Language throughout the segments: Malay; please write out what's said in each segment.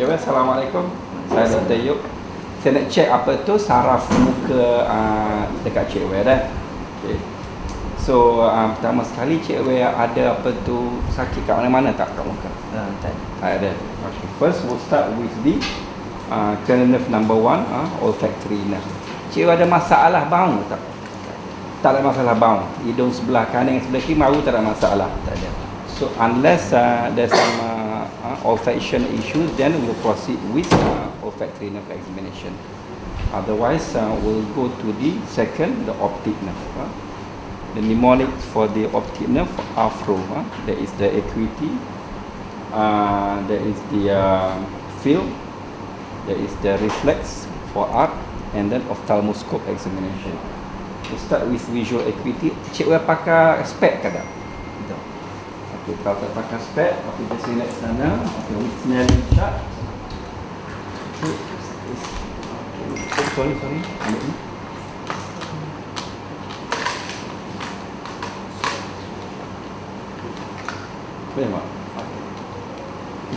Cik, Assalamualaikum. Saya Dr. Yuk. Saya nak check apa tu saraf muka dekat Cik Wei dah. Okay. So pertama sekali Cik Wei ada apa tu sakit kat mana-mana tak kat muka? Tak ada. Okay. First we'll start with the cranial nerve number 1, olfactory nerve. Cik Wei ada masalah bau tak? Tak ada masalah bau. Hidung sebelah kanan dengan sebelah kiri baru tak ada masalah. ada. So unless there's some olfaction issues, then we'll proceed with olfactory nerve examination. Otherwise, we'll go to the second, the optic nerve. The mnemonics for the optic nerve are there is the acuity, there is the field, there is the reflex for arc, and then ophthalmoscope examination. We start with visual acuity. Cik Wei pakai spek ke tak? Okay, kalau tak pakai spek, okay, just relax sana. Okay, with Snelling chart. Okay, sorry. Boleh tak?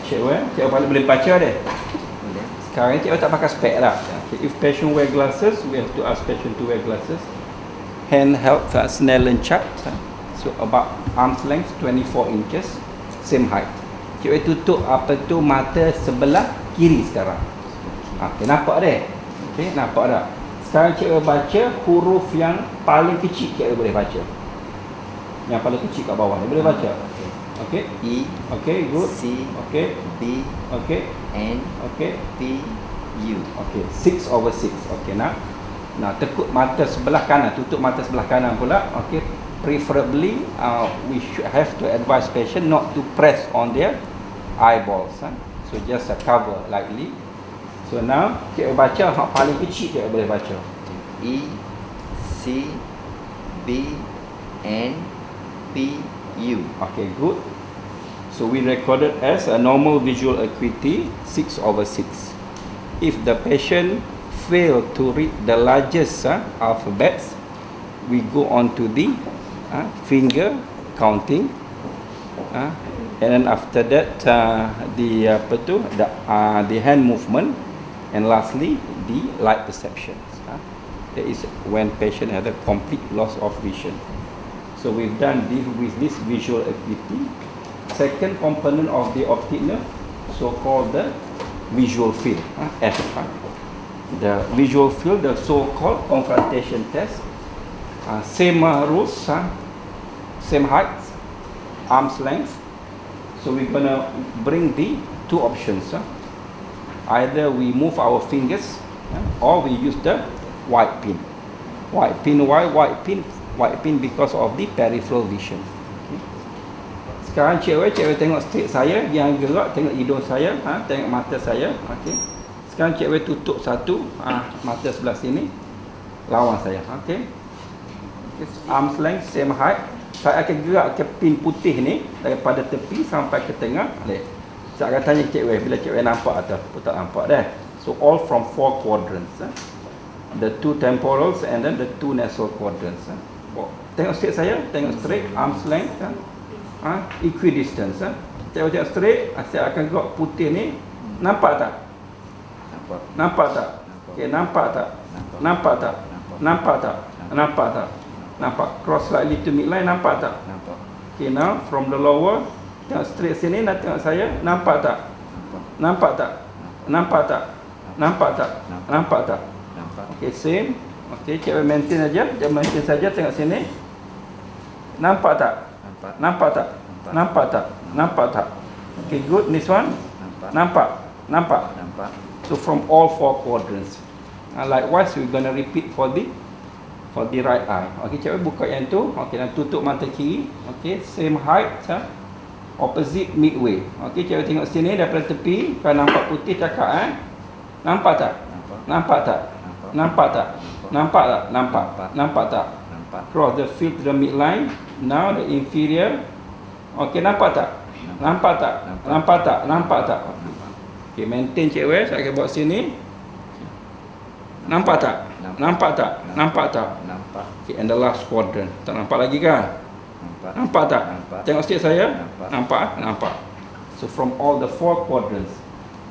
Cik Wei boleh baca deh. Boleh. Sekarang Cik Wei tak pakai spek lah. Okay, if patient wear glasses, we have to ask patient to wear glasses. Handheld Snellen chart. So about arm's length 24 inches, same height. Cik Wei tutup apa tu mata sebelah kiri sekarang. Okay, nampak deh. Okay, nampak tak? Sekarang Cik Wei baca huruf yang paling kecil Cik Wei boleh baca. Yang paling kecil kat bawah ni boleh baca. Okay. E, Okay, good. C, Okay. B, Okay. N, Okay. P, U. Okay, 6/6. Okay, now tekuk mata sebelah kanan, tutup mata sebelah kanan pula. Okay, preferably we should have to advise patient not to press on their eyeballs. So just cover lightly. So now kita baca hak paling kecil kita boleh baca. E, C, B, N, P, U. Okay, good. So we recorded as a normal visual acuity 6/6. If the patient fail to read the largest alphabets, we go on to the finger counting, and then after that the hand movement, and lastly the light perception. That is when patient has a complete loss of vision. So we've done this with this visual acuity. Second component of the optic nerve, so called the visual field, F. The visual field, the so-called confrontation test. Same rules, same height, arm's length. So we're gonna bring the two options. Either we move our fingers, or we use the white pin. White pin, why white pin? White pin because of the peripheral vision. Okay. Sekarang Cik Wei tengok straight saya, yang gerak tengok hidung saya, tengok mata saya. Okay. Sekarang Cik Wei tutup satu mata sebelah sini, lawan saya. Okay. Arm's length, same height. Saya akan gerak ke pin putih ni daripada tepi sampai ke tengah. Saya akan tanya Cik Wei, bila Cik Wei nampak atau tak nampak dah. So all from 4 quadrants. The 2 temporals and then the 2 nasal quadrants. Tengok straight saya, tengok straight, arm's length, equidistance. Cik Wei tengok straight, saya akan gerak putih ni. Nampak tak? Nampak tak? Okay, nampak tak? Nampak tak? Nampak tak? Nampak tak? Nampak? Cross slightly to midline, nampak tak? Nampak. Okay, now from the lower, tengok straight sini, nak tengok saya, nampak tak? Nampak tak? Nampak tak? Nampak tak? Nampak tak? Nampak. Okay, same. Okay, Cik Wei maintain aja, jangan maintain saja, tengok sini. Nampak tak? Nampak. Nampak tak? Nampak tak? Nampak tak? Okay, good. This one? Nampak. Nampak? Nampak? Nampak. So from all 4 quadrants. Likewise, we're gonna repeat for the right eye. Okay, Cik Wei buka yang tu. Okay, dan tutup mata kiri. Okay, same height, opposite midway. Okay, Cik Wei tengok sini daripada tepi. Kalau nampak putih cakap nampak tak? Nampak tak? Nampak tak? Nampak tak? Nampak. Nampak tak? Nampak. Cross the field to the midline. Now the inferior. Okay, nampak tak? Nampak tak? Nampak tak? Nampak tak? Okay, maintain Cik Wei. Saya akan bawa sini. Nampak tak? Nampak tak? Nampak tak? Nampak. Okay, and the last quadrant. Tak nampak lagi kan? Nampak. Nampak tak? Nampak. Tengok sikit saya. Nampak. Nampak? Nampak. So from all the 4 quadrants,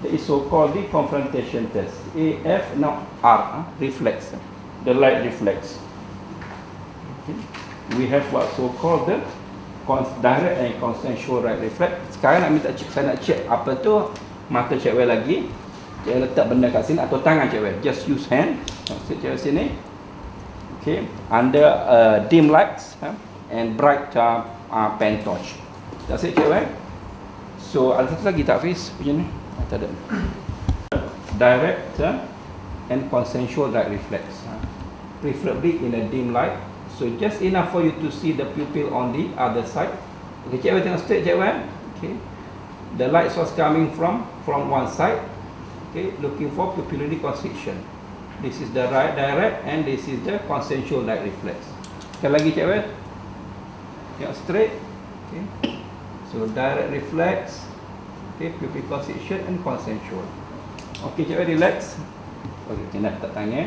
That is so-called the confrontation test. AF, now R, reflex. The light reflex. Okay. We have what so-called the direct and consensual light reflex. Sekarang saya nak check apa tu mata cewek lagi. Cewek letak benda kat sini atau tangan cewek. Just use hand. Cewek sini. Okay. Under dim lights and bright pen torch. That's it cewek. So ada satu lagi tak Fiz punya ni? Tak ada. Direct and consensual light reflex. Preferably in a dim light. So just enough for you to see the pupil on the other side. Okay, cewek tengok straight cewek. Okay. The light source coming from one side. Okay, looking for pupillary constriction. This is the right direct and this is the consensual light reflex. Sekali lagi cewek. Tengok straight. Okay. So direct reflex. Okay, pupil constriction and consensual. Okay, cewek relax. Okay, kena tak tanya.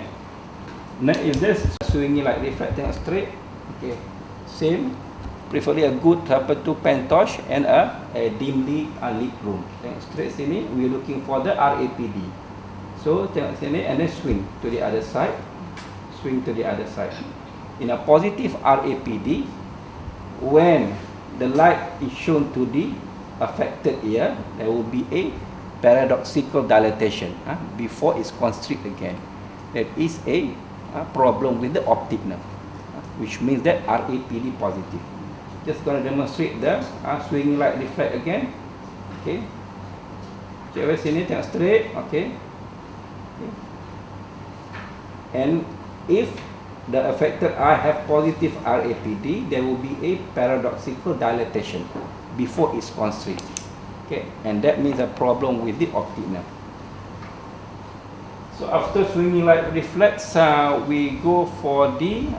Next is this swinging light reflex, tengok straight. Okay, same. Preferably a good pen torch and a dimly lit room. Tengok straight sini. We looking for the RAPD. So tengok sini and then swing to the other side. Swing to the other side. In a positive RAPD, when the light is shown to the affected ear, there will be a paradoxical dilatation before it's constrict again. That is a problem with the optic nerve, which means that RAPD positive. Just going to demonstrate the swinging light reflex again. Okay. Cewek sini tengok straight. Okay. Okay. And if the affected eye have positive RAPD, there will be a paradoxical dilatation before it's constrict. Okay. And that means a problem with the optic nerve. So after swinging light reflex, we go for the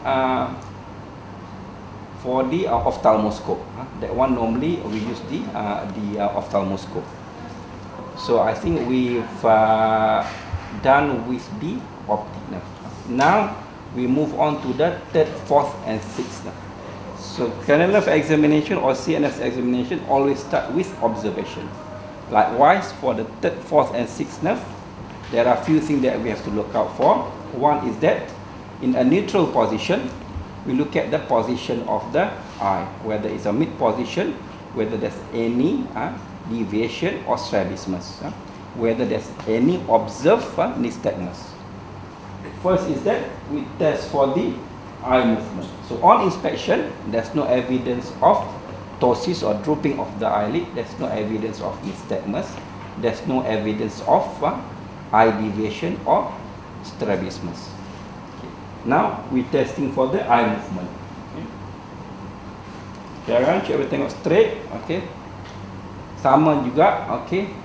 ophthalmoscope. That one normally we use the ophthalmoscope. So I think we've done with the optic nerve. Now we move on to the third, fourth, and sixth nerve. So cranial nerve examination or CNS examination always start with observation. Likewise, for the third, fourth, and sixth nerve, there are a few things that we have to look out for. One is that in a neutral position, we look at the position of the eye, whether it's a mid position, whether there's any deviation or strabismus, whether there's any observed nystagmus. First is that we test for the eye movement. So on inspection, there's no evidence of ptosis or drooping of the eyelid. There's no evidence of nystagmus. There's no evidence of eye deviation or strabismus. Okay. Now we testing for the eye movement. Okay. Sekarang cikgu tengok straight. Okay. Sama juga. Okay.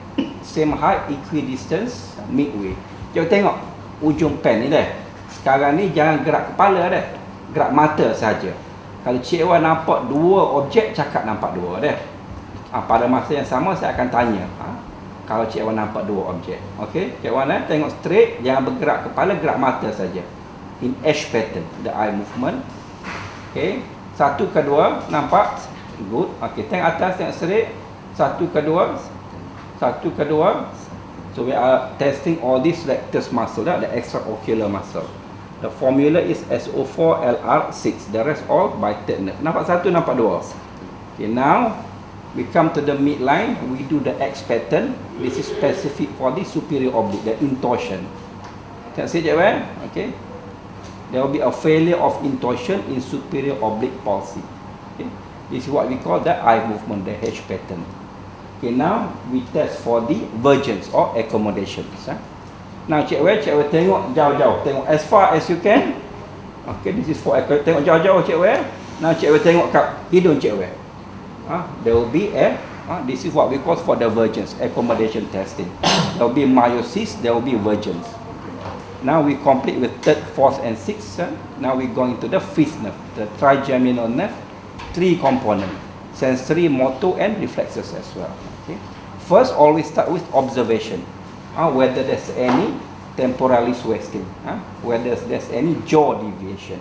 Same height, equidistance, midway. Cikgu tengok ujung pen ni dah. Sekarang ni jangan gerak kepala dah. Gerak mata saja. Kalau cikgu nampak dua objek, cakap nampak dua dah. Pada masa yang sama saya akan tanya. Kalau Cik Wan nampak dua objek. Okey, Cik Wan tengok straight, jangan bergerak kepala, gerak mata saja. In H pattern, the eye movement. Okey, satu kedua nampak good. Okey, tengok atas, tengok straight. Satu kedua. So we are testing all these rectus muscle, the extraocular muscle. The formula is SO4LR6. The rest all by third nerve. Nampak satu, nampak dua. Okay, now we come to the midline. We do the X pattern. This is specific for the superior oblique, the intorsion. Can see it, right? Okay. There will be a failure of intorsion in superior oblique palsy. Okay. This is what we call the eye movement, the H pattern. Okay. Now we test for the vergence or accommodations. Now cikgu tengok jauh-jauh, tengok as far as you can. Okay. This is for tengok jauh-jauh cikgu. Now cikgu tengok kat hidung cikgu. There will be this is what we call for the vergence, accommodation testing. There will be meiosis, there will be vergence. Now we complete with third, fourth, and sixth. Now we go into the fifth nerve, the trigeminal nerve, three components: sensory, motor, and reflexes as well. Okay. First, always start with observation. Whether there's any temporalis wasting, whether there's any jaw deviation.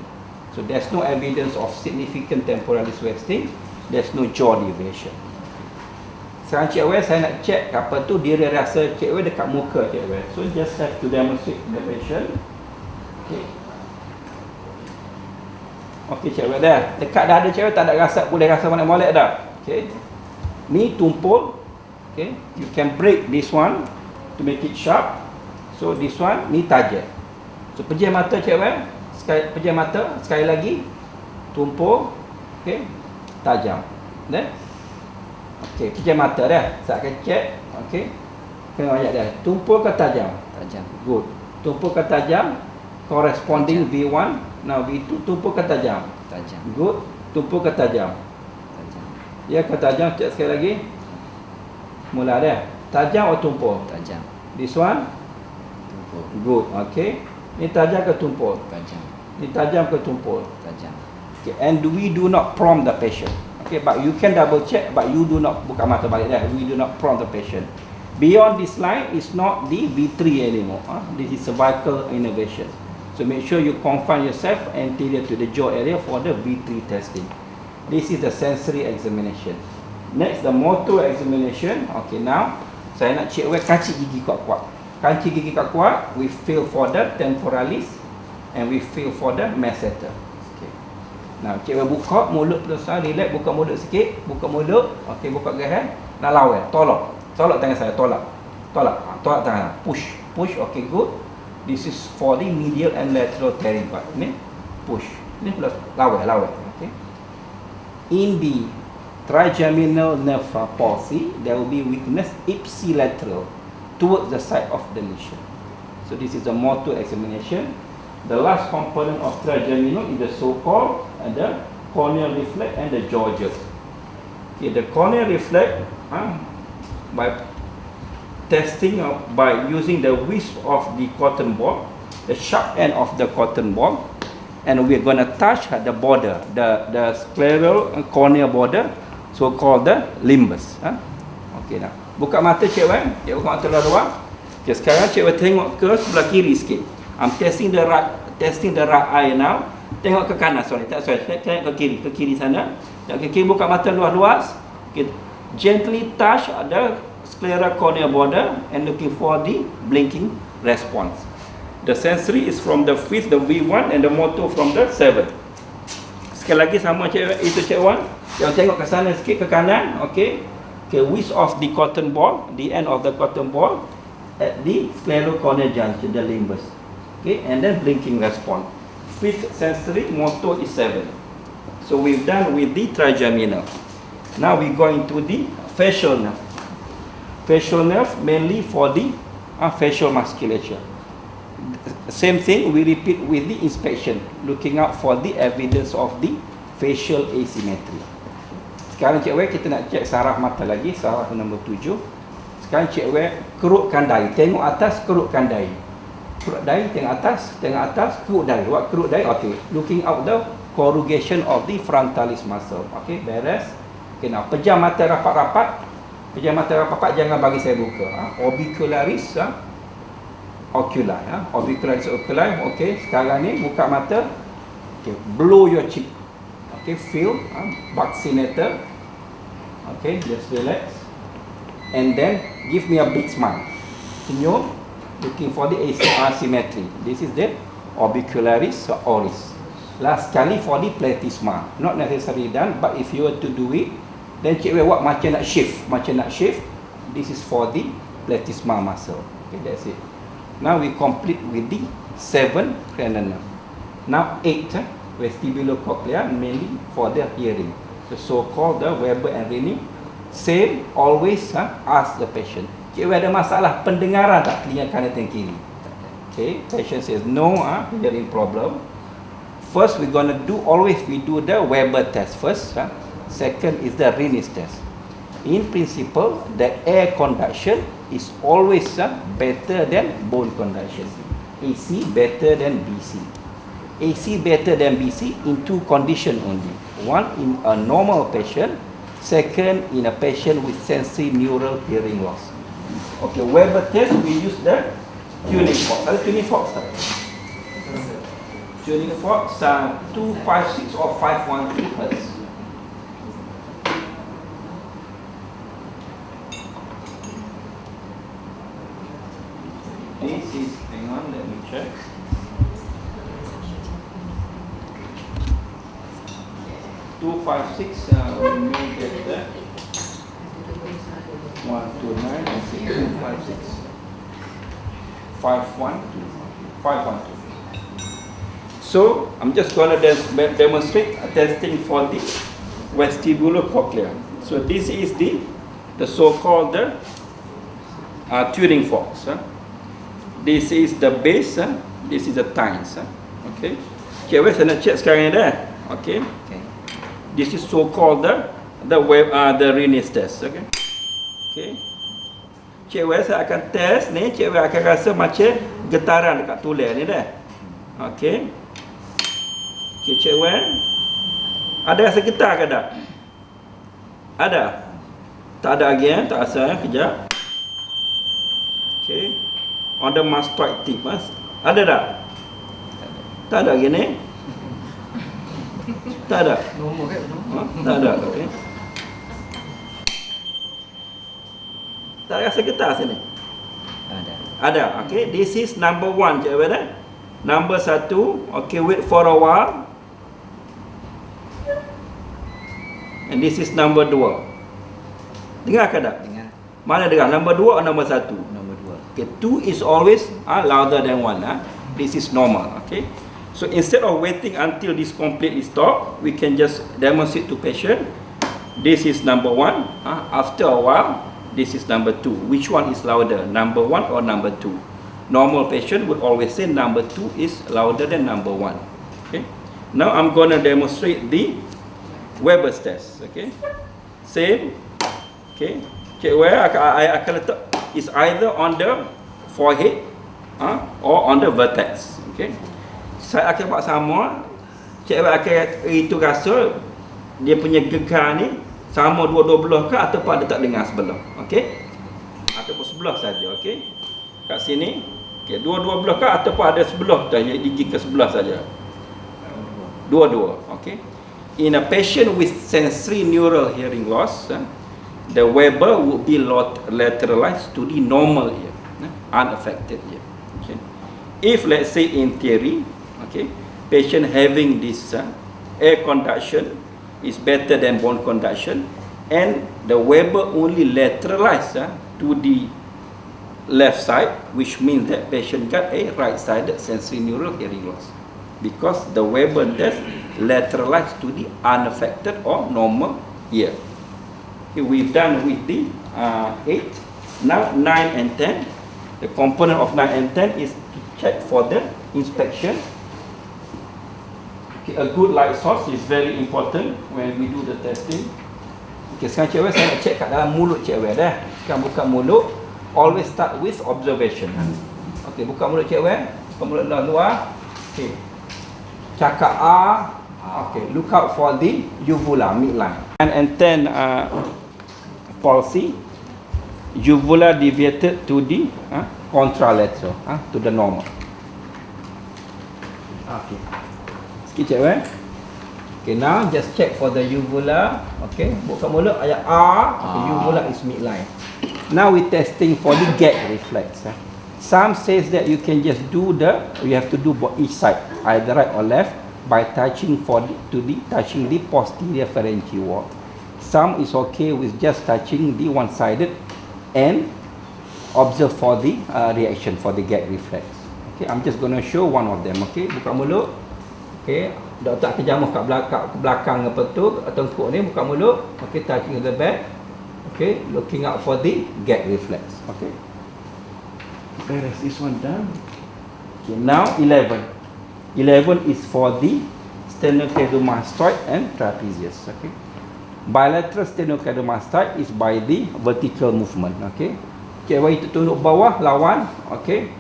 So there's no evidence of significant temporalis wasting. There's no jaw deviation. Sekarang Cik Wen saya nak check apa tu dia rasa Cik Wen dekat muka Cik Wen. So just have to demonstrate the patient. Okay. Okey Cik Wen dah. Dekat dada Cik Wen tak ada rasa, boleh rasa molek-molek dah. Okay. Ni tumpul. Okay. You can break this one to make it sharp. So this one ni tajam. So pejam mata Cik Wen. Pejam mata sekali lagi. Tumpul. Okay. Tajam. Dah. Okey, pejam mata dah. Saya akan check. Okey. Kena ayat dah. Tumpul ke tajam? Tajam. Good. Tumpul ke tajam? Corresponding Tajam. V1. Now V2 tumpul ke tajam? Tajam. Good. Tumpul ke tajam? Tajam. Ya ke tajam? Check sekali lagi. Mula dah. Tajam atau tumpul? Tajam. This one? Tumpul. Good. Okey. Ni tajam ke tumpul? Tajam. Ni tajam ke tumpul? Tajam. Okay. And we do not prompt the patient. Okay, but you can double check, but you do not buka mata balik dah. We do not prompt the patient. Beyond this line is not the V3 anymore. This is cervical innervation. So make sure you confine yourself anterior to the jaw area for the V3 testing. This is the sensory examination. Next, the motor examination. Okay, now saya nak check kancing gigi kuat-kuat. Kancing gigi kuat-kuat, we feel for the temporalis and we feel for the masseter. Nah, Cik Wen buka mulut besar, relax, buka mulut sikit, buka mulut, okey, buka gerai, nak lawan, tolak tangan saya, tolak tangan, push, okey, good. This is for the medial and lateral tearing part, ni, push, ni plus lawan, okey. In the trigeminal nerve palsy, there will be weakness ipsilateral towards the side of the lesion. So this is the motor examination. The last component of trigeminal is the so-called the corneal reflex and the jaw jerk. Okay, the corneal reflex by testing by using the wisp of the cotton ball, the sharp end of the cotton ball, and we're going to touch the border, the scleral corneal border, so-called the limbus. Okay, now buka mata Cik Wen, buka mata luar. Okay, sekarang Cik Wen tengok ke sebelah kiri sikit. I'm testing the right eye now. Tengok ke kanan, tengok ke kiri sana. Tengok ke kiri, buka mata luas-luas. Okay. Gently touch the scleral corneal border and looking for the blinking response. The sensory is from the 5th, the V1, and the motor from the 7th. Sekali lagi sama itu Cik Wan. Yang tengok ke sana sikit, ke kanan. Okay. Okay, whisk of the cotton ball, the end of the cotton ball at the scleral corneal junction, the limbus. Okay, and then blinking response. 5th sensory, motor is 7. So we've done with the trigeminal. Now we go into the facial nerve. Facial nerve mainly for the facial musculature. Same thing we repeat with the inspection, looking out for the evidence of the facial asymmetry. Sekarang Cik Wen kita nak cek saraf mata lagi, saraf nombor 7. Sekarang Cik Wen kerukkan dahi, tengok atas, kerukkan dahi. Keruk dahi, tengok atas, keruk dahi. Buat keruk dahi, okay. Looking out the corrugation of the frontalis muscle. Okay, beres. Okay, now pejam mata rapat-rapat. Pejam mata rapat-rapat, jangan bagi saya buka. Orbicularis, ocular. Orbicularis oculi. Okay, sekarang ni buka mata. Okay, blow your cheek. Okay, feel. Vaccinator. Okay, just relax. And then give me a big smile. Senyum. Looking for the asymmetry. This is the orbicularis oris. Last sekali for the platysma. Not necessarily done, but if you were to do it, then Cik Wen buat macam nak shift. This is for the platysma muscle. Okay, that's it. Now we complete with the 7 cranial nerve. Now 8 vestibulocochlear, mainly for the hearing. The so-called the Weber and Rennie. Same, always ask the patient. Cik Wen ada masalah pendengaran tak telinga kanan dan kiri? Okay, patient says no, hearing problem. First we do the Weber test first. Second is the Rennie's test. In principle, the air conduction is always better than bone conduction. AC better than BC. AC better than BC in 2 conditions only. One in a normal patient, second in a patient with sensory neural hearing loss. Okay, Weber test we use the tuning fork. Ada tuning fork tak? Tuning fork 256 or 512 Hz. check. Two, 5, 6, we may get that. 1, 2, 9, and 6, 2, 5, 6. 5, 1, 2, 5, 1, 2. So, I'm just going to demonstrate a testing for the vestibular cochlea. So, this is the so-called Turing forks. This is the base, this is the tines. Okay. Cik Wes, saya nak check sekarang ni dah. Okay. Okay. This is so-called the Raynaud's test. Okay. Okay. Cik Wes akan test ni, Cik Wes akan rasa macam getaran dekat tulang ni dah. Okay. Okay, Cik Wes. Ada rasa getar ke tak? Ada? Tak ada lagi tak rasa kejap. Okay. On the mastoid tip, ada tak? Tak ada lagi ni? Tak ada? Tak ada, okay. Tak rasa getar sini? Ada. Ada, okay. This is number 1, Cik Wes. Number 1, okay, wait for a while. And this is number 2. Dengar ke tak? Dengar. Mana dengar? Number 2 atau number 1? Nombor 2. Okay, 2 is always louder than 1. This is normal, okay. So instead of waiting until this completely stop, we can just demonstrate to patient. This is number 1. After a while, this is number 2. Which one is louder, number 1 or number 2? Normal patient would always say number 2 is louder than number 1. Okay. Now I'm going to demonstrate the Weber's test. Okay. Same. Okay. Cik Wes akan letak is either on the forehead or on the vertex. Okay. Saya akan buat sama. Cik Wes akan itu rasa dia punya gegar ni sama dua-dua belah ke ataupun ada tak dengar sebelah. Okay. Ataupun sebelah saja. Okay. Kat sini. Okay. Dua-dua belah ke ataupun ada sebelah saja, gigi ke sebelah saja. Dua-dua. Okay. In a patient with sensory neural hearing loss, the Weber would be lateralized to the normal ear, unaffected ear. Okay. If let's say in theory, okay, patient having this air conduction is better than bone conduction, and the Weber only lateralized to the left side, which means that patient got a right-sided sensory neural hearing loss, because the Weber test lateralized to the unaffected or normal ear. Okay, we've done with the 8. Now 9 and 10. The component of 9 and 10 is to check for the inspection. Okay, a good light source is very important when we do the testing. Okay, sekarang Cik Wes saya nak check kat dalam mulut Cik Wes dah. Sekarang buka mulut. Always start with observation. Okay, buka mulut Cik Wes. Buka mulut dalam luar. Okay. Cakap okay, look out for the uvula midline. 9 and 10 palsy. Uvula deviated to the contralateral, to the normal. Okay. Sikit Cik Wes. Okay, now just check for the uvula. Okay, buka mulut ayat okay, uvula is midline. Now we testing for the gag reflex. Some says that you can just do you have to do each side, either right or left, by touching touching the posterior pharyngeal wall. Some is okay with just touching the one-sided and observe for the reaction for the gag reflex. Okay, I'm just going to show one of them. Okay, buka mulut. Okay, doktor akan jamah kat belakang apa tu tengkuk ni, buka mulut. Okay, touching the back. Okay, looking out for the gag reflex. Okay. Okay, that's this one done. Okay, now 11. 11 is for the sternocleidomastoid and trapezius. Okay. Bilateral sternocleidomastoid is by the vertical movement. Okay. Cik Wai tunduk bawah lawan. Okay.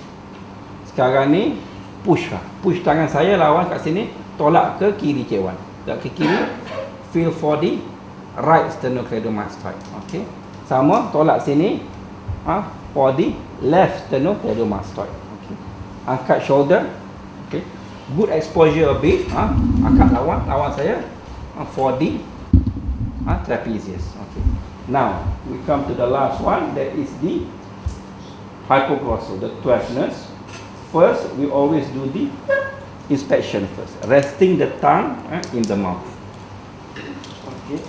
Sekarang ni push lah. Push tangan saya lawan kat sini, tolak ke kiri Cik Wan. Tolak ke kiri. Feel for the right sternocleidomastoid. Okay. Sama tolak sini. For the left sternocleidomastoid. Okay. Angkat shoulder. Okay. Good exposure a bit. Angkat lawan saya. For the trapezius. Okay. Now we come to the last one. That is the hypoglossal, the 12th nerve. first we always do the inspection first, resting the tongue in the mouth. Okay.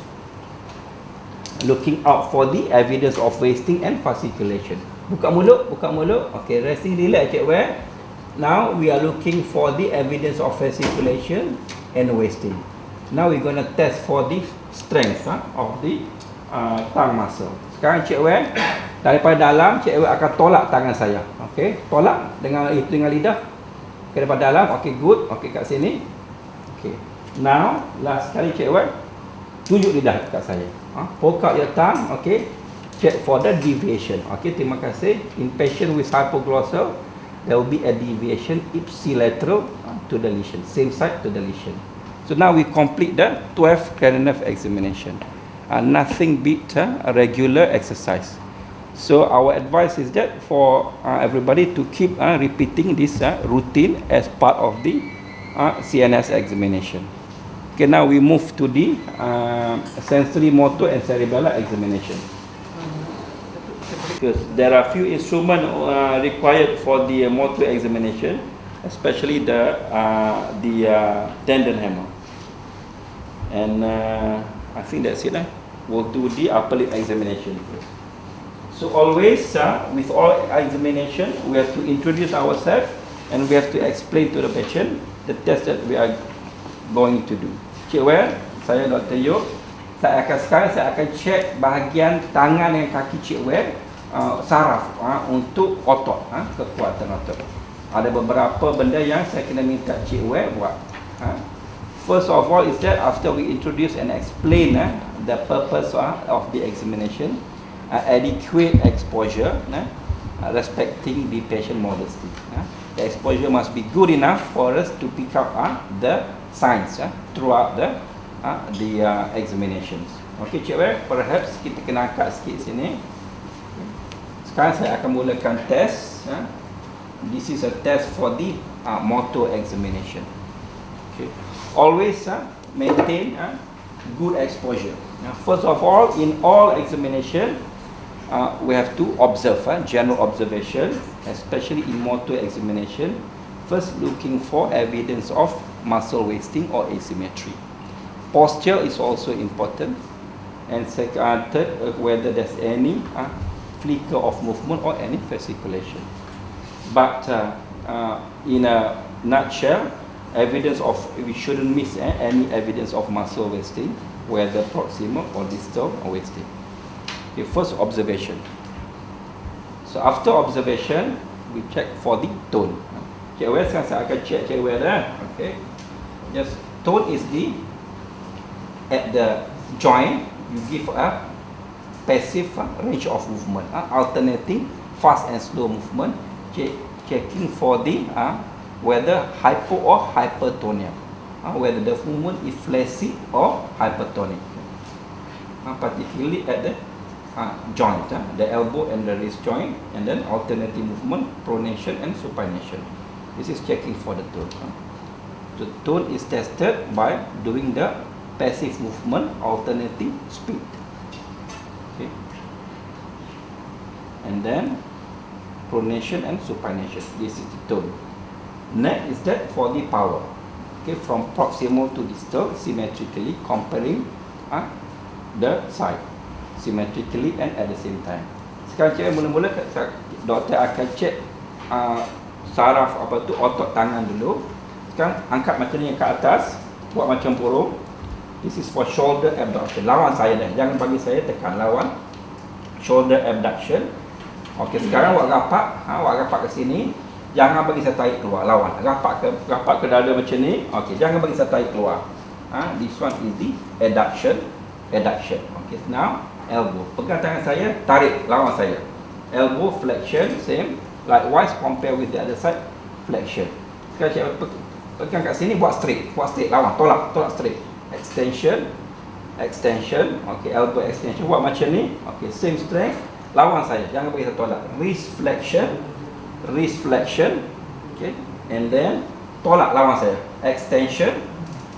Looking out for the evidence of wasting and fasciculation. Buka mulut, buka mulut. Okay, resting, relax, Cik Wer. Now we are looking for the evidence of fasciculation and wasting. Now we're going to test for the strength of the tongue muscle. Sekarang Cik Wer, daripada dalam Cik Wer akan tolak tangan saya. Okay, tolak dengan lidah. Okay, daripada dalam. Okay, good. Okay, kat sini. Okay. Now last sekali Cik Wer, tunjuk lidah kat saya. Poke out your tongue. Okay. Check for the deviation. Okay, terima kasih. In patient with hypoglossal, there will be a deviation ipsilateral to the lesion, same side to the lesion. So now we complete the 12 cranial nerve examination. Nothing beat a regular exercise. So our advice is that for everybody to keep repeating this routine as part of the CNS examination. Okay, now we move to the sensory motor and cerebellar examination. Because there are few instruments required for the motor examination, especially the tendon hammer. And I think that's it. We'll do the upper lip examination first. So always with all examination, we have to introduce ourselves and we have to explain to the patient the test that we are going to do. Cik Wer, saya Dr. Yop. Sekarang saya akan check bahagian tangan dan kaki Cik Wer, saraf untuk otot, kekuatan otot. Ada beberapa benda yang saya kena minta Cik Wer buat. First of all is that after we introduce and explain the purpose of the examination, adequate exposure, respecting the patient modesty. The exposure must be good enough for us to pick up the signs throughout the examinations. Okay, Cik Wer, perhaps kita kena angkat sikit sini. Sekarang saya akan mulakan test. This is a test for the motor examination. Okay. Always maintain good exposure. First of all, in all examination, we have to observe general observation, especially in motor examination. First, looking for evidence of muscle wasting or asymmetry. Posture is also important, and second, third, whether there's any flicker of movement or any fasciculation. But in a nutshell, evidence of, we shouldn't miss any evidence of muscle wasting, whether proximal or distal or wasting. Okay, first observation. So after observation, we check for the tone. Cik Wer, sekarang saya akan check Cik Wer okay. Just tone is the at the joint, you give a passive range of movement, alternating fast and slow movement, checking for the whether hypo or hypertonia, whether the movement is flaccid or hypertonic, particularly at the joint, the elbow and the wrist joint, and then alternating movement, pronation and supination. This is checking for the tone. The tone is tested by doing the passive movement, alternating speed. Okay. And then pronation and supination. This is the tone. Next is that for the power. Okay, from proximal to distal, symmetrically comparing the side, symmetrically and at the same time. Sekarang cik mula-mula doktor akan cek saraf otot tangan dulu. Sekarang angkat macam ni ke atas, buat macam burung. This is for shoulder abduction. Lawan saya dah, jangan bagi saya tekan, lawan shoulder abduction. Okey, sekarang awak rapat ke sini. Jangan bagi saya tarik keluar, lawan. Rapat ke dada macam ni. Okey, jangan bagi saya tarik keluar. This one is the adduction. Okay, now elbow. Pegang tangan saya, tarik, lawan saya. Elbow flexion, same. Likewise compare with the other side, flexion. Sekarang saya pegang kat sini, buat straight, lawan, tolak straight. Extension. Okay, elbow extension. Buat macam ni. Okay, same strength. Lawan saya, jangan bagi saya tolak. Wrist flexion. Okay, and then tolak, lawan saya. Extension,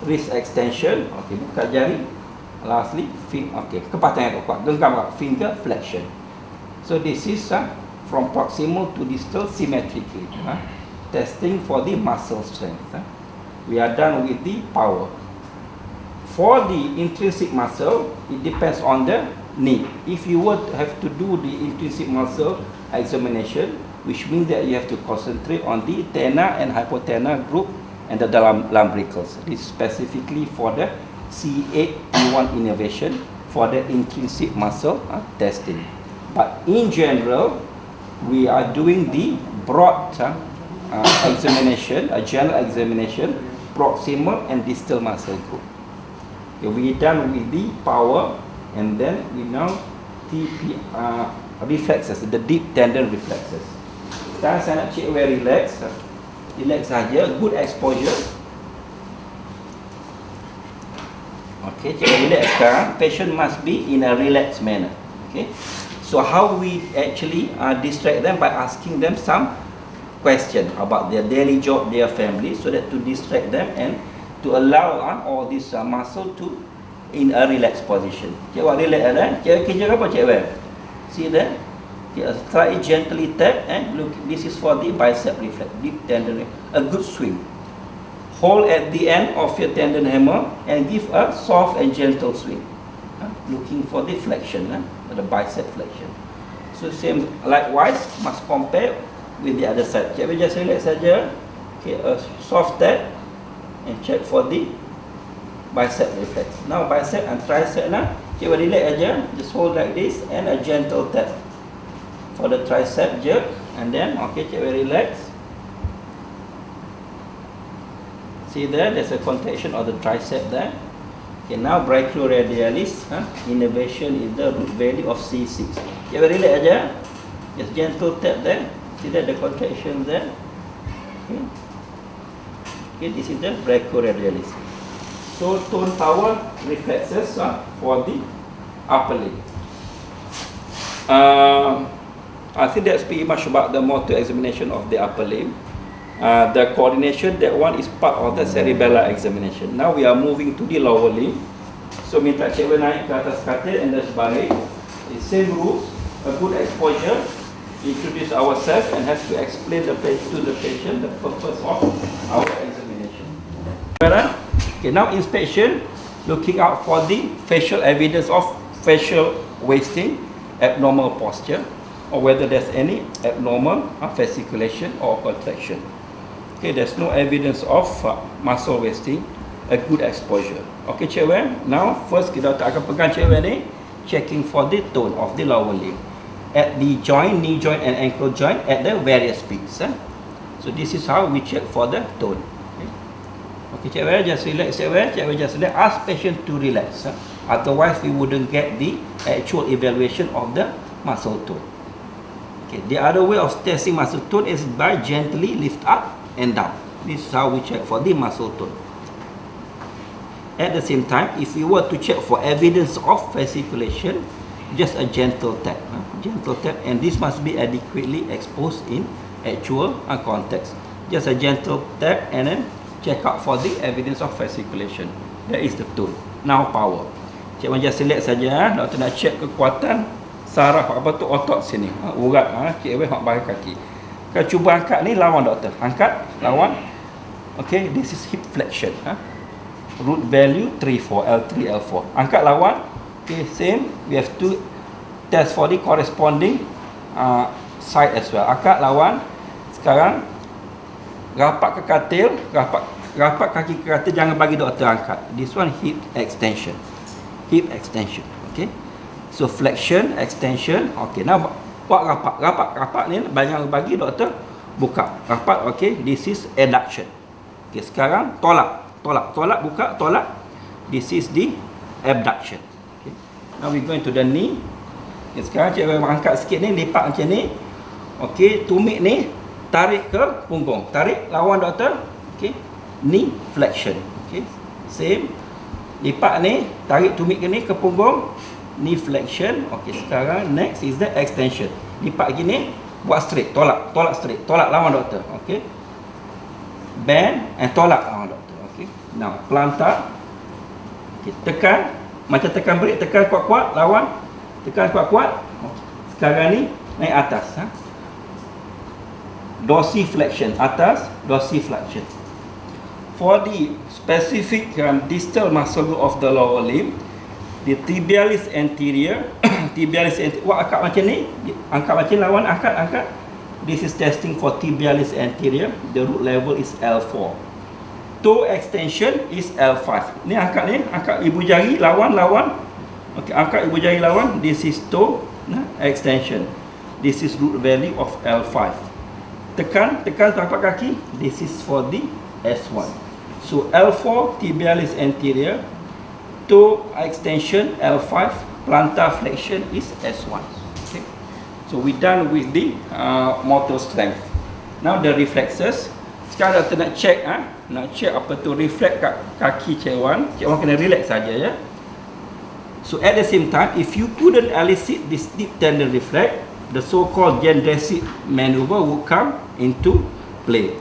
wrist extension. Okay, buka jari. Lastly, okay, kepas tangan kuat, genggam finger flexion. So this is from proximal to distal symmetrically. testing for the muscle strength. We are done with the power. For the intrinsic muscle, it depends on the need. If you were to have to do the intrinsic muscle examination, which means that you have to concentrate on the thenar and hypothenar group and the lumbricals. This is specifically for the C8-E1 innervation for the intrinsic muscle testing. But in general, we are doing the broad examination, a general examination, proximal and distal muscle group. Okay, we done with the power, and then we now TP reflexes, the deep tendon reflexes. Sekarang saya nak cek where relax, relax saja, good exposure. Okay, cek relax sekarang. Patient must be in a relaxed manner. Okay, so how we actually distract them by asking them some question about their daily job, their family, so that to distract them and to allow all this muscle to in a relaxed position. Cik awak relax kan? Cik kerja apa cik awak? See that? Try gently tap and look. This is for the bicep reflex, deep tendon. A good swing. Hold at the end of your tendon hammer and give a soft and gentle swing. Looking for the flexion, the bicep flexion. So same likewise must compare with the other side. Cik awak just relax saja. Okay, a soft tap and check for the bicep reflex. Now bicep and tricep now, cik awak relax aja. Just hold like this and a gentle tap for the tricep jerk, and then okay, cik awak relax. See there, there's a contraction of the tricep there. Okay, now brachioradialis innervation is the root value of C6. Cik awak relax aja. Just gentle tap there. See there, the contraction there. Okay. Okay, this is the brachioradialis. So tone power reflexes for the upper limb. I think that's pretty much about the motor examination of the upper limb. The coordination, that one is part of the cerebellar examination. Now we are moving to the lower limb. So minta cik naik ke atas katil and that's baring. The same rules, a good exposure. Introduce ourselves and have to explain to the patient the purpose of our examination. Okay, now inspection, looking out for the facial evidence of facial wasting, abnormal posture, or whether there's any abnormal fasciculation or contraction. Okay, there's no evidence of muscle wasting, a good exposure. Okay, cewek. Now first kita akan pegang cewek ni, checking for the tone of the lower limb at the joint, knee joint and ankle joint at the various peaks. So this is how we check for the tone. Okay, cewek, just relax cewek, just relax. Ask patient to relax. Otherwise we wouldn't get the actual evaluation of the muscle tone. Okay, the other way of testing muscle tone is by gently lift up and down. This is how we check for the muscle tone. At the same time, if we were to check for evidence of fasciculation, just a gentle tap, and this must be adequately exposed in actual context. Just a gentle tap and then check out for the evidence of fasciculation. That is the tone. Now power. Cik Wan just select saja. Doktor nak check kekuatan saraf apa tu otot sini. Urat. Cik Wan hak bagi kaki. Kalau cuba angkat ni lawan doktor. Angkat, lawan. Okay, this is hip flexion. Root value 3-4, L3, L4. Angkat lawan. Okay, same. We have to test for the corresponding side as well. Angkat lawan. Sekarang rapat ke katil, rapat kaki ke katil, jangan bagi doktor angkat. This one hip extension. Hip extension. Okay. So flexion, extension. Okay, now buat rapat ni jangan bagi doktor buka. Rapat, okay. This is adduction. Okay, sekarang tolak, buka, tolak. This is the abduction. Okay. Now we going to the knee. Okay, sekarang cik angkat sikit ni, lipat macam ni. Okay, tumit ni tarik ke punggung. Tarik, lawan doktor. Okay. Knee flexion. Okay. Same. Lipat ni, tarik tumit ke ni ke punggung. Knee flexion. Okay, sekarang next is the extension. Lipat gini, buat straight, tolak straight, tolak lawan doktor. Okay. Bend and tolak lawan doktor. Okay. Now, plantar. Okay, tekan, macam tekan brake, tekan kuat-kuat, lawan. Tekan kuat-kuat. Okay. Sekarang ni naik atas. dorsiflexion, atas dorsiflexion. For the specific distal muscle group of the lower limb, the tibialis anterior, tibialis anterior, wah angkat macam ni, angkat macam lawan, angkat. This is testing for tibialis anterior. The root level is L4. Toe extension is L5. Ni angkat ibu jari, lawan. Okay, angkat ibu jari lawan. This is toe extension. This is root value of L5. Tekan tapak kaki. This is for the S1. So L4 tibialis anterior, toe extension L5, plantar flexion is S1. Okay. So we done with the motor strength. Now the reflexes. Sekarang kita nak check apa tu reflex kat kaki Cik Wan. Cik Wan kena relax saja ya. So at the same time, if you couldn't elicit this deep tendon reflex, the so-called Jendresic maneuver would come into play,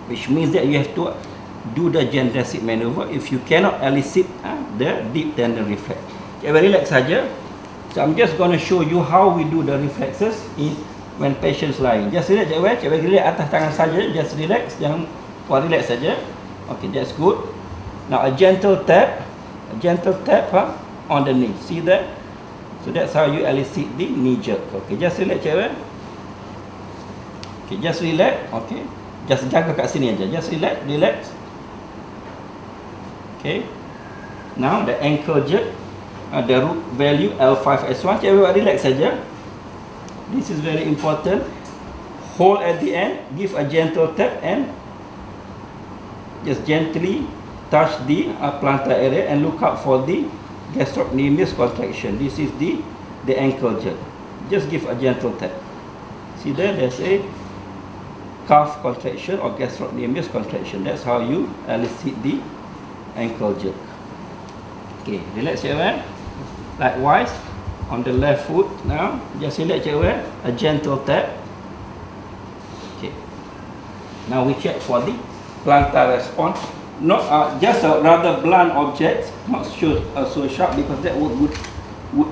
which means that you have to do the Jendresic maneuver if you cannot elicit the deep tendon reflex. Okay, relax saja. So I'm just going to show you how we do the reflexes when patients lying. Just relax, Cik relax atas tangan saja. Just relax, jangan relax saja. Okay, that's good. Now a gentle tap on the knee. See that? So that's how you elicit the knee jerk. Okay, just relax, Cik. Okay, just relax. Okay, just jaga kat sini aja. Just relax. Okay. Now the ankle jerk, the root value L5S1. Cik, relax saja. This is very important. Hold at the end, give a gentle tap and just gently touch the plantar area and look out for the gastrocnemius contraction. This is the ankle jerk. Just give a gentle tap. See there, there's a calf contraction or gastrocnemius contraction. That's how you elicit the ankle jerk. Okay, relax, Cik. Likewise, on the left foot now, just relax, Cik. A gentle tap. Okay. Now we check for the plantar response. Not just a rather blunt object, not so sharp, because that would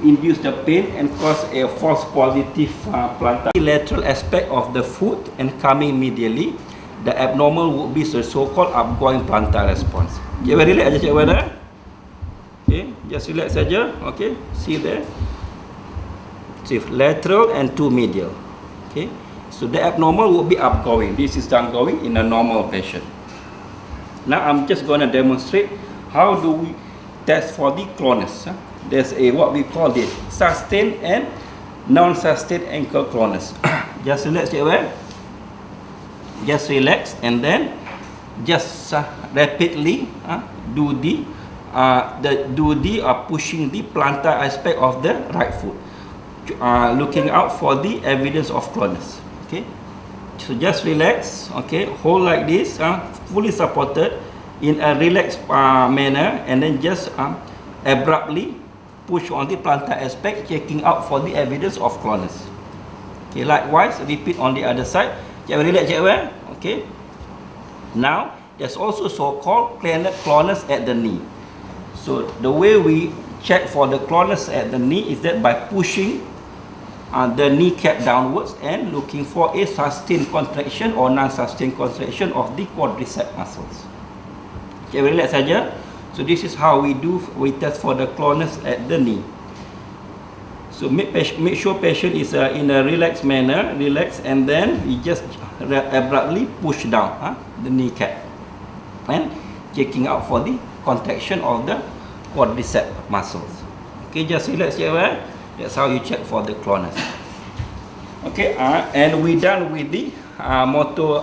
induce the pain and cause a false positive plantar. The lateral aspect of the foot and coming medially, the abnormal would be the so-called upgoing plantar response. Cik, relax aja, Cik. Okay, just relax saja. Okay, see there. See, lateral and two medial. Okay, so the abnormal would be upgoing. This is downgoing in a normal patient. Now I'm just going to demonstrate how do we test for the clonus. There's a what we call the sustained and non-sustained ankle clonus. Just relax, Cik. Just relax and then just rapidly do the pushing the plantar aspect of the right foot, looking out for the evidence of clonus. Okay, so just relax. Okay, hold like this, fully supported in a relaxed manner, and then just abruptly push on the plantar aspect, checking out for the evidence of clonus. Okay, likewise repeat on the other side. Jangan relax, okay. Now there's also so-called clonus at the knee. So the way we check for the clonus at the knee is that by pushing the kneecap downwards and looking for a sustained contraction or non-sustained contraction of the quadricep muscles. Okay, relax saja. So this is how we test for the clonus at the knee. So make sure patient is in a relaxed manner, and then we just abruptly push down the kneecap and checking out for the contraction of the quadricep muscles. Okay, just relax here. That's how you check for the clonus. Okay, and we done with the motor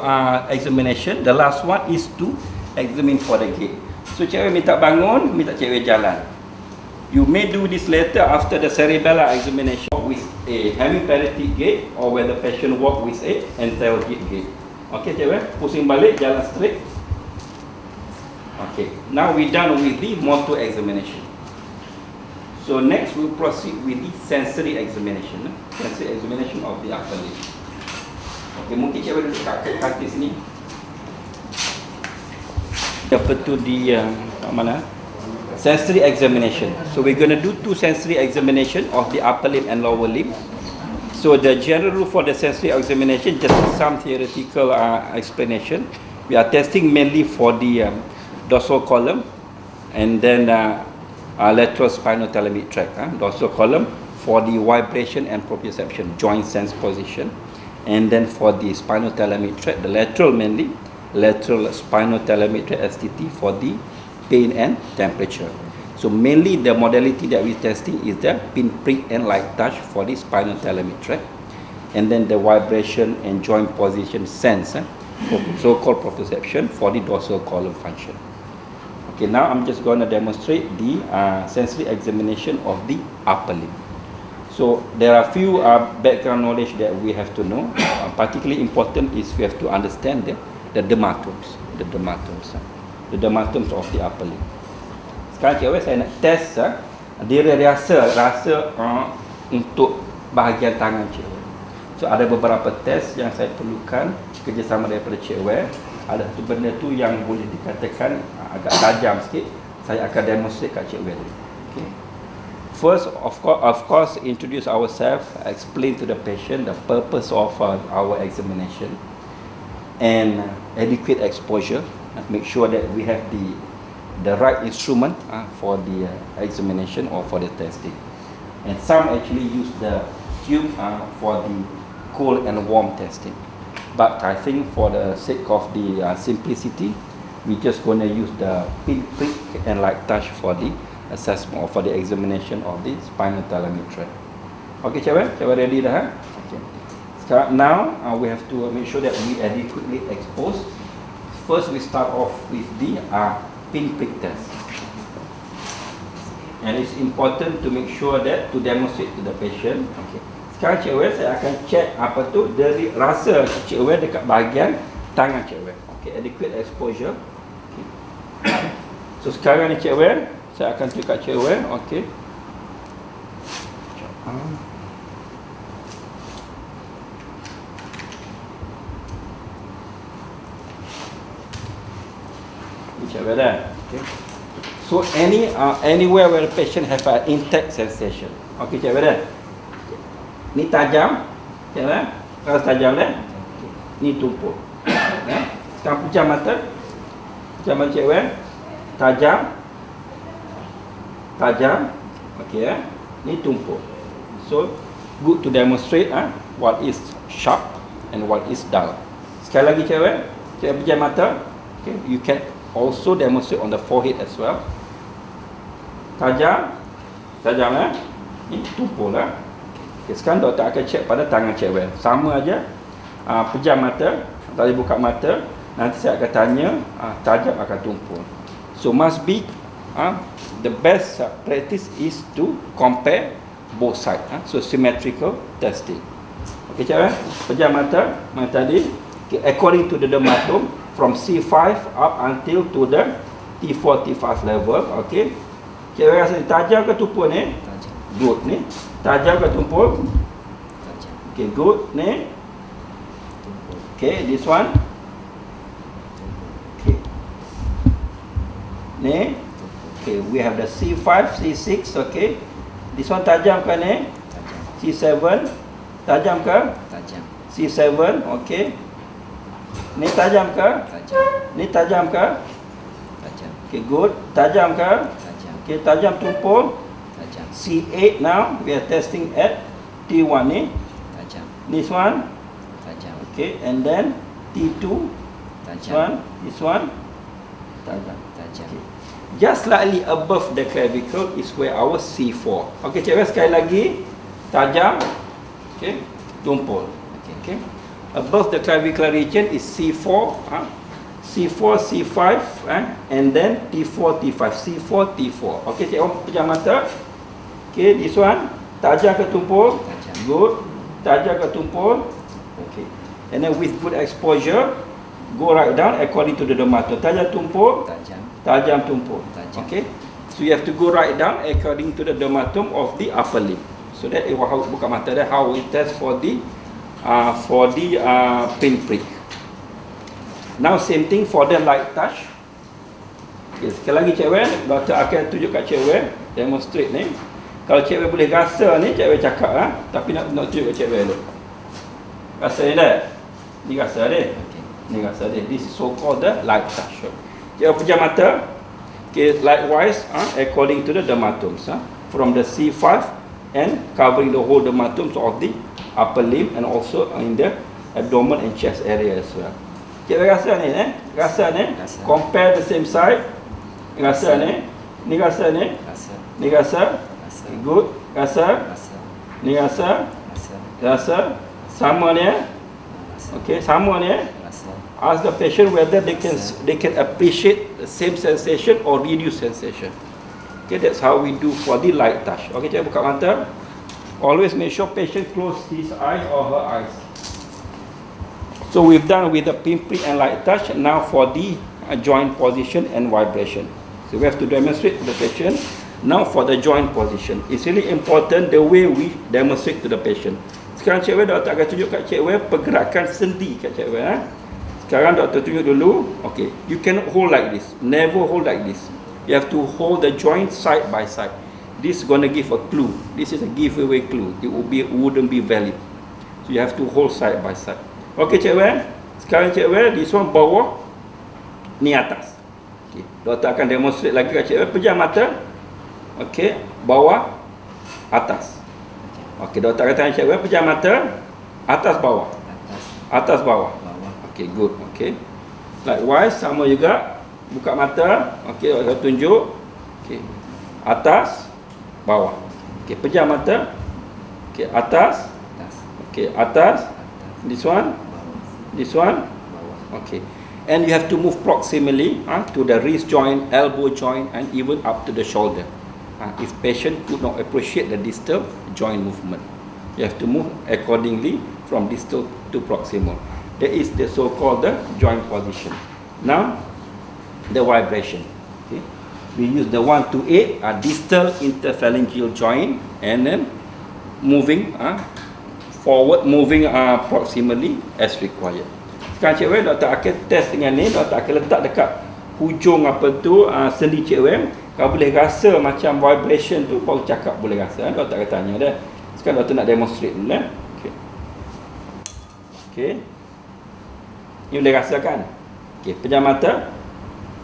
examination. The last one is to examine for the gait. So cewek minta bangun, minta cewek jalan. You may do this later after the cerebellar examination with a hemiparetic gait or where the patient walk with a anterior gait. Okay, cewek, pusing balik, jalan straight. Okay, now we done with the motor examination. So next we'll proceed with the sensory examination. Sensory examination of the upper limb. Okay, mungkin cewek duduk kat kaki sini. Apa tu di mana? Sensory examination. So we're going to do two sensory examination of the upper limb and lower limb. So the general rule for the sensory examination, just some theoretical explanation. We are testing mainly for the dorsal column and then lateral spinothalamic tract. Dorsal column for the vibration and proprioception, joint sense position. And then for the spinothalamic tract, the lateral mainly, lateral spinothalamic tract STT for the pain and temperature. So mainly the modality that we're testing is the pinprick and light touch for the spinothalamic tract, and then the vibration and joint position sense, so-called proprioception for the dorsal column function. Okay, now I'm just going to demonstrate the sensory examination of the upper limb. So there are few background knowledge that we have to know. Particularly important is we have to understand the dermatomes, the dermatomes of the upper limb. Sekarang cikgu saya nak test dia rasa untuk bahagian tangan cikgu. So ada beberapa test yang saya perlukan kerjasama daripada cikgu. Ada satu benda tu yang boleh dikatakan agak tajam sikit. Saya akan demonstrate kat cikgu. Okay. First, of course, introduce ourselves, explain to the patient the purpose of our examination, and adequate exposure. Make sure that we have the right instrument for the examination or for the testing. And some actually use the tube for the cold and warm testing. But I think for the sake of the simplicity, we're just going to use the pinprick and light touch for the assessment or for the examination of the spinothalamic tract. Okay, cikgu ready dah? Okay. Sekarang, now we have to make sure that we adequately expose. First, we start off with the pinprick test, and it's important to make sure that to demonstrate to the patient. Okay. Sekarang cikgu saya akan check apa tu dari rasa cikgu dekat bahagian tangan cikgu. Okay, adequate exposure. Okay. So sekarang ni cikgu saya akan tunjuk kat cikgu. Okay. Cikgu dah. Okay. So anywhere where the patient have an intact sensation. Okay, cikgu dah. Ni tajam, cikgu dah. Rasa tajam dah. Okay. Ni tumpul. Sekarang pejam mata. Pejam mata cikgu. Tajam. Okay. Ni tumpul. So good to demonstrate what is sharp and what is dull. Sekali lagi cikgu. Cikgu pejam mata. Okay. You can also demonstrate on the forehead as well. Tajam ini tumpul lah. Okay, sekarang doktor akan check pada tangan cikgu. Sama aja, pejam mata, tadi buka mata. Nanti saya akan tanya, tajam akan tumpul. So must be the best practice is to compare both sides. So symmetrical testing. Okay, cikgu. Pejam mata tadi. Okay, according to the dermatome, from C5 up until to the T4, T5 level. Okay. Cikgu rasa tajam ke tumpul ni? Tajam. Good ni. Tajam ke tumpul? Tajam. Okay, good ni. Tumpul. Okay, this one. Okay. Ni. Okay, we have the C5, C6. Okay. This one tajam ke ni? Tajam. C7. Tajam ke? Tajam. C7. Okay. Ni tajam ke? Tajam. Ni tajam ke? Tajam. Okay, good. Tajam ke? Tajam. Okay, tajam tumpul. Tajam. C8 now. We are testing at T1 ni. Tajam. This one. Tajam. Okay, and then T2. This one. Tajam. This one. Tajam. Tajam. Okay. Just slightly above the clavicle is where our C4. Okay, cikgu sekali lagi. Tajam. Okay. Tumpul. Okay. Above the clavicular region is C4, C4, C5, and then T4, T5, C4, T4. Okay, cikgu pejam mata. Okay, this one. Tajam ke tumpul? Tajam. Good. Tajam ke tumpul? Okay. And then with good exposure, go right down according to the dermatome. Tajam tumpul? Tajam. Tajam tumpul. Tajam. Okay. So you have to go right down according to the dermatome of the upper limb. So that is how buka mata dia, how we test for the pinprick. Now same thing for the light touch. Okay, sekali lagi cikgu, doktor akan tunjuk kat cikgu, demonstrate ni. Kalau cikgu boleh rasa ni, cikgu cakap tapi nak tunjuk kat cikgu dulu. Rasa ni dah. Ni rasa dia. Okay. Ni rasa dia. This is so called the light touch. Cikgu pejam mata. Okay, likewise, according to the dermatums, from the C5 and covering the whole dermatums of the upper limb and also in the abdomen and chest area as well. Cikgu rasa ni, rasa ni. Rasa. Compare the same side. Rasa ni. Ni rasa ni. Rasa. Ni rasa. Rasa. Good. Rasa. Rasa. Ni rasa. Rasa. Rasa. Sama ni. Rasa. Okay, sama ni. Rasa. Ask the patient whether they can appreciate the same sensation or reduce sensation. Okay, that's how we do for the light touch. Okay, cikgu buka mata. Always make sure patient close his eyes or her eyes. So we've done with the pinprick and light touch. Now for the joint position and vibration. So we have to demonstrate to the patient. Now for the joint position. It's really important the way we demonstrate to the patient. Sekarang cikgu doktor akan tunjuk kat cikgu pergerakan sendi kat cikgu. Sekarang doktor tunjuk dulu. Okay, you cannot hold like this. Never hold like this. You have to hold the joint side by side. This is gonna give a clue. This is a giveaway clue. It wouldn't be valid. So you have to hold side by side. Okay, cikgu. Sekarang cikgu, this one bawah, ni atas. Okay, doktor akan demonstrate lagi kat cikgu. Pejam mata. Okay, bawah, atas. Okay, doktor akan tanya cikgu, pejam mata. Atas, bawah. Atas. Atas, bawah. Bawah. Okay, good. Okay. Likewise, sama juga. Buka mata. Okay, saya tunjuk. Okay. Atas, bawah. Okay, pejam mata. Okay, atas. Atas. Okay, atas. Atas. This one. Bawah. This one. Bawah. Okay. And you have to move proximally to the wrist joint, elbow joint, and even up to the shoulder. If patient could not appreciate the distal joint movement, you have to move accordingly from distal to proximal. That is the so-called the joint position. Now, the vibration. Okay. We use the 1 to 8 distal interphalangeal joint, and then moving forward, moving proximally as required. Sekarang cikgu, doktor akan test dengan ni. Doktor akan letak dekat hujung apa tu sendi cikgu. Kalau boleh rasa macam vibration tu, baru cakap boleh rasa. Doktor akan tanya dah. Sekarang doktor nak demonstrate dulu. Okay. Okay. Ni boleh rasakan? Okay, pejam mata.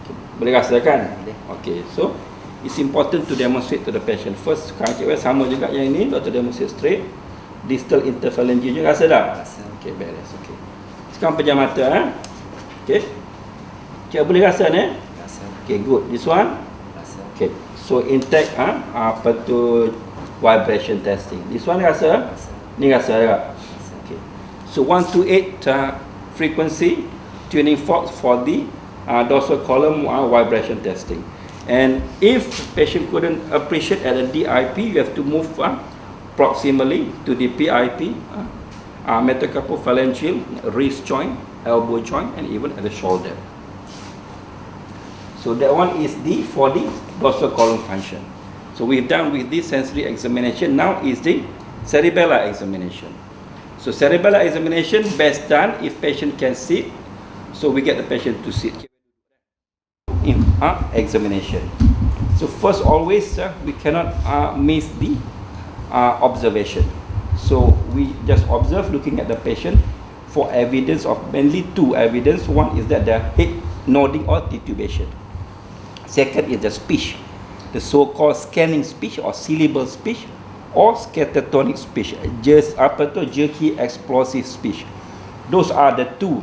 Okay. Boleh rasakan? Okay, so it's important to demonstrate to the patient. First, sekarang cikgu sama juga yang ini. Doktor demonstrate straight. Distal interphalangeal juga rasa dah? Rasa. Okay, beres. Okay. Sekarang pejam mata. Okay. Cikgu boleh rasa ni? Rasa. Okay, good. This one? Rasa. Okay. So intake apa tu vibration testing. This one rasa? Rasa. Ni rasa juga. Rasa. Okay. So 1 to 8 frequency tuning forks for the dorsal column vibration testing. And if patient couldn't appreciate at the DIP, you have to move proximally to the PIP, metacarpophalangeal, wrist joint, elbow joint, and even at the shoulder. So that one is for the dorsal column function. So we've done with this sensory examination. Now is the cerebellar examination. So cerebellar examination best done if patient can sit. So we get the patient to sit in examination. So first, always we cannot miss the observation. So we just observe, looking at the patient for evidence of mainly two evidence. One is that the head nodding or titubation. Second is the speech, the so-called scanning speech or syllable speech or scattertonic speech, just jerky explosive speech. Those are the two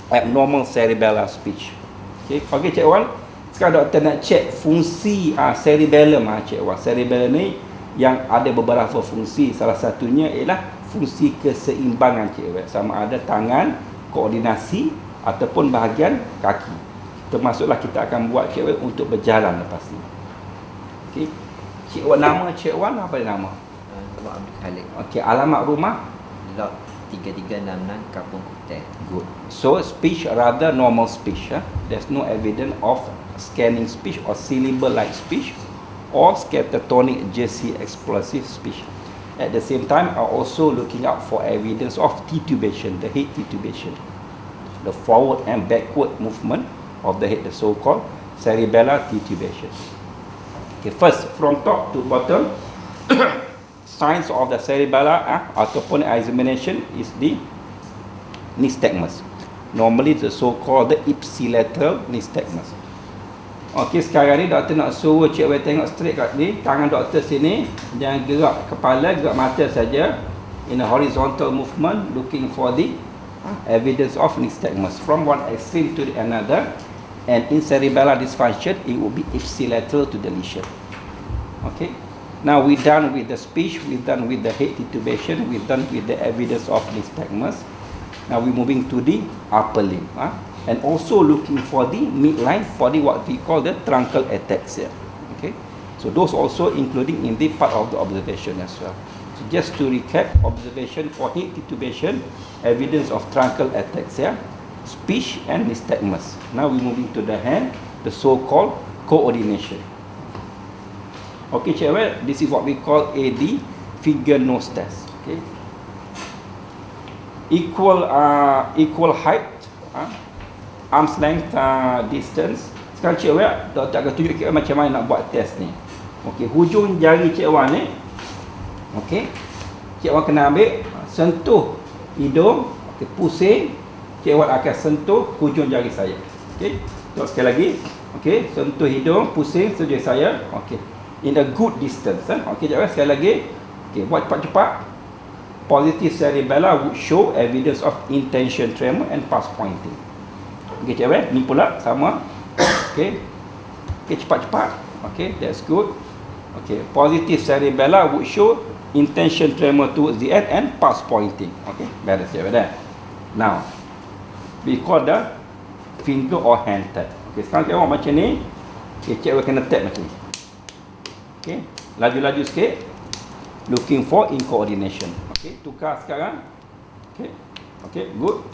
abnormal cerebellar speech. Okay, okay Cik Wan. Sekarang doktor nak check fungsi cerebellum Cik Wan. Cerebellum ni yang ada beberapa fungsi. Salah satunya ialah fungsi keseimbangan Cik Wan. Sama ada tangan, koordinasi ataupun bahagian kaki. Termasuklah kita akan buat Cik Wan untuk berjalan lepas ni. Okay. Cik Wan, nama Cik Wan apa nama? Abdul Khalik. Okay, alamat rumah? Lot 3366 Kampung Kutai. Good. So speech rather normal speech. There's no evidence of scanning speech or syllable-like speech or scattertonic jerky explosive speech. At the same time, are also looking out for evidence of titubation, the head titubation, the forward and backward movement of the head, the so-called cerebellar titubation. Okay, first from top to bottom, signs of the cerebella ataupun examination is the nystagmus. Normally the so-called the ipsilateral nystagmus. Okey, sekarang ni doktor nak suruh cikgu tengok straight kat ni, tangan doktor sini, jangan gerak kepala, gerak mata saja in a horizontal movement looking for the evidence of nystagmus from one extreme to the another, and in cerebellar dysfunction it will be ipsilateral to the lesion. Okay, now we done with the speech, we done with the head titubation, we done with the evidence of nystagmus. Now we moving to the upper limb, and also looking for the midline for the what we call the truncal ataxia. Okay, so those also including in the part of the observation as well. So just to recap, observation for head titubation, evidence of truncal ataxia, speech and nystagmus. Now we moving to the hand, the so-called coordination. Okay, cewek, this is what we call AD finger nose test. Okay, equal height, arm's length distance. Sekarang cewek, doktor akan tunjuk kita macam mana nak buat test ni. Okay, hujung jari cewek ni, okay, cewek kena ambil, sentuh hidung, okay, pusing, cewek akan sentuh hujung jari saya. Okay, tengok sekali lagi. Okay, sentuh hidung, pusing, sentuh jari saya. Okay, in a good distance. Okay, cewek sekali lagi. Okay, buat cepat-cepat. Positive cerebella would show evidence of intention tremor and pulse pointing. Okay, cewek, ni pula sama. Okay, okay, cepat-cepat. Okay, that's good. Okay, positive cerebella would show intention tremor towards the end and pulse pointing. Okay, beres cewek dah. Now, we call the finger or hand tap. Okay, sekarang cewek macam ni. Okay, cewek kena tap macam ni. Okay, laju-laju sikit. Looking for in coordination. Okay, tukar sekarang. Okay, okay, good.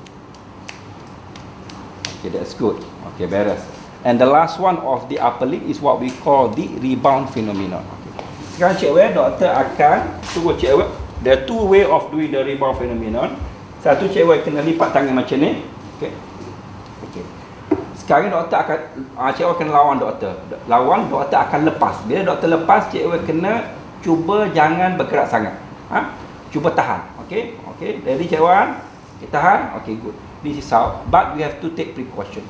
Okay, that's good. Okay, beres. And the last one of the upper limb is what we call the rebound phenomenon. Okay. Sekarang cikgu, doktor akan suruh cikgu. There are two way of doing the rebound phenomenon. Satu, cikgu kena lipat tangan macam ni. Okay. Okay. Sekarang doktor akan cikgu akan lawan doktor. Lawan, doktor akan lepas. Bila doktor lepas, cikgu kena cuba jangan bergerak sangat. Cuba tahan. Okay. Okay. Ready cikgu? Okay, tahan. Okay, good. This is how. But we have to take precaution.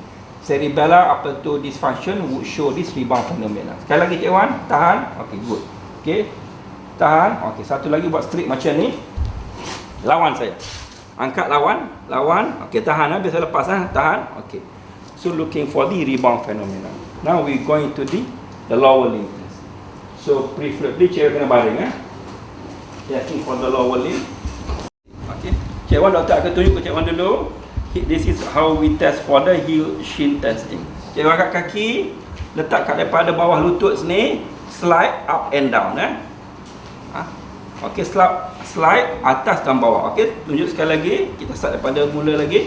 Cerebellar apa tu dysfunction would show this rebound phenomenon. Sekali lagi cikgu, tahan. Okay, good. Okay, tahan. Okay, satu lagi buat straight macam ni. Lawan saya. Angkat lawan, lawan. Okay, tahan. Biasa lepas tahan. Okay. So looking for the rebound phenomenon. Now we going to the lower limb. So preferably cikgu kena baring. Checking for the lower limb. Okay. Cikgu, doktor akan tunjuk ke cikgu dulu. This is how we test for the heel shin testing. Cikgu angkat kaki, letak kat daripada bawah lutut sini, slide up and down. Okay, slide atas dan bawah. Okay, tunjuk sekali lagi. Kita start daripada mula lagi.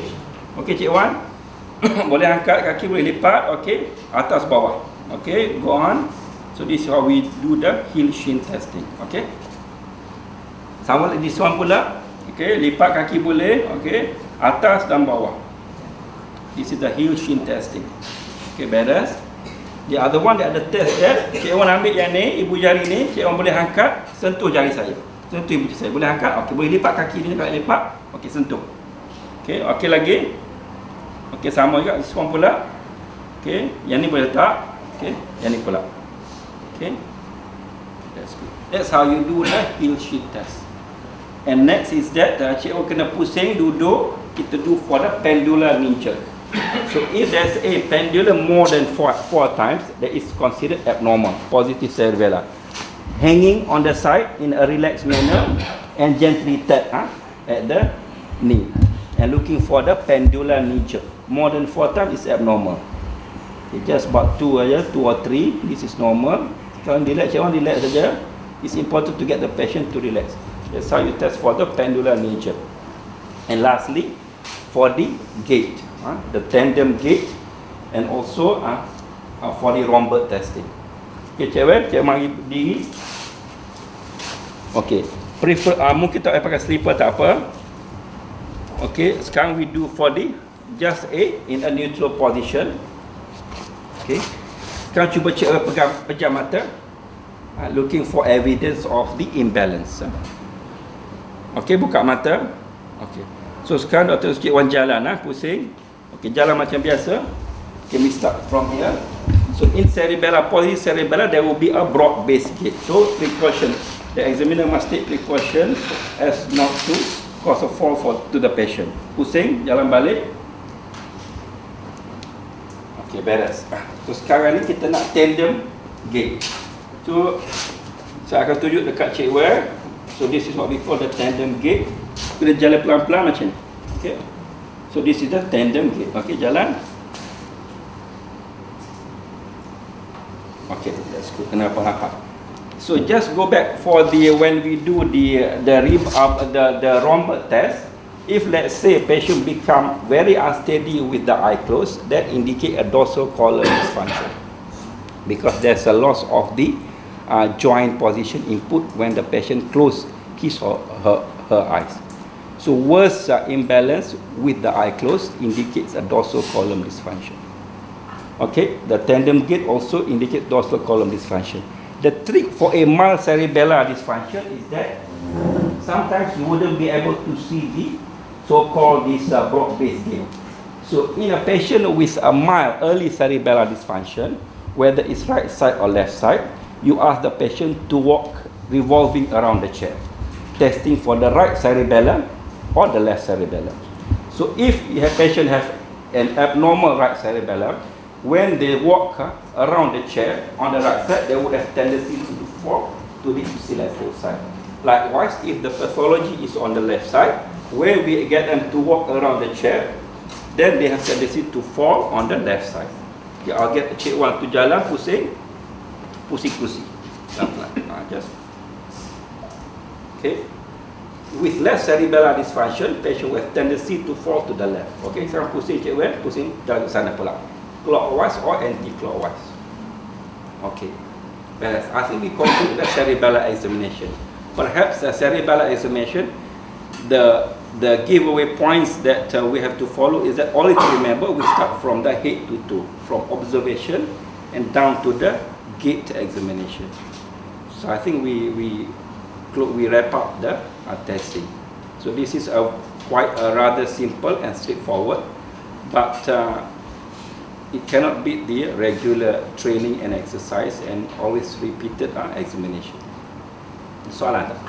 Okay, Cik Wan. Boleh angkat kaki, boleh lipat. Okay, atas bawah. Okay, go on. So this is how we do the heel shin testing. Okay, sama lagi this one pula. Okay, lipat kaki boleh. Okay, atas dan bawah. This is the heel shin testing. Okay, beres. The other one, the other test that Cik Wan ambil yang ni, ibu jari ni, Cik Wan boleh angkat, sentuh jari saya. Sentuh ibu jari saya. Boleh angkat. Okay, boleh lipat kaki ni, kalau lipat. Okay, sentuh. Okay, okay lagi. Okay, sama juga. This one pula. Okay, yang ni boleh letak. Okay, yang ni pula. Okay, that's good. That's how you do the heel shin test. And next is that Cik Wan kena pusing, duduk. Kita do for the pendular knee jerk. So if there's a pendulum more than four times, that is considered abnormal, positive cerebellar. Hanging on the side in a relaxed manner and gently tap at the knee. And looking for the pendular knee jerk. More than 4 times is abnormal. Okay, just about 2 or 3, this is normal. Kalau relax, relax saja. It's important to get the patient to relax. That's how you test for the pendular knee jerk. And lastly, for the gait, the tandem gait, and also for the rhomboid testing. Okay, cikgu mari berdiri. Okay, prefer mungkin tak pakai slipper tak apa. Okay, sekarang we do for the just in a neutral position. Okay, sekarang cuba cikgu pejam mata. looking for evidence of the imbalance. Okay, buka mata. Okay. So sekarang Dr. Cik Wan jalan pusing. Okay, jalan macam biasa. Okay, we start from here. So in cerebella, polycerebellar, there will be a broad base gate. So precaution. The examiner must take precaution as not to cause a fall to the patient. Pusing, jalan balik. Okay, beres. So sekarang ni kita nak tandem gate. So saya akan tunjuk dekat Cik Wan. So this is what we call the tandem gate. Kita jalan pelan-pelan macam ni. Okay. So this is the tandem gate. Okay, jalan. Okay, that's good. Kenapa hafal? So just go back for the when we do the rhomb test. If let's say patient become very unsteady with the eye closed, that indicate a dorsal column dysfunction because there's a loss of the joint position input when the patient close his or her eyes. So worse imbalance with the eye closed indicates a dorsal column dysfunction. Okay, the tandem gate also indicates dorsal column dysfunction. The trick for a mild cerebellar dysfunction is that sometimes you wouldn't be able to see the so-called this broad base gate. So in a patient with a mild early cerebellar dysfunction, whether it's right side or left side, you ask the patient to walk revolving around the chair, testing for the right cerebellum or the left cerebellum. So if the patient has an abnormal right cerebellum, when they walk around the chair on the right side, they would have tendency to fall to the ipsilateral side. Likewise, if the pathology is on the left side, when we get them to walk around the chair, then they have tendency to fall on the left side. Okay, I'll get Cik Wan to jalan pusing kursi. Just okay. With left cerebellar dysfunction, patient will have tendency to fall to the left. Okay, sekarang pusing Cik Wan, pusing jalan ke sana pula. Clockwise or anti-clockwise. Okay. But I think we conclude the cerebellar examination. Perhaps the cerebellar examination, the giveaway points that we have to follow is that always remember we start from the head to toe, from observation and down to the gate examination. So I think we wrap up the testing. So this is quite a rather simple and straightforward, but it cannot beat the regular training and exercise and always repeated examination. Soalan tak?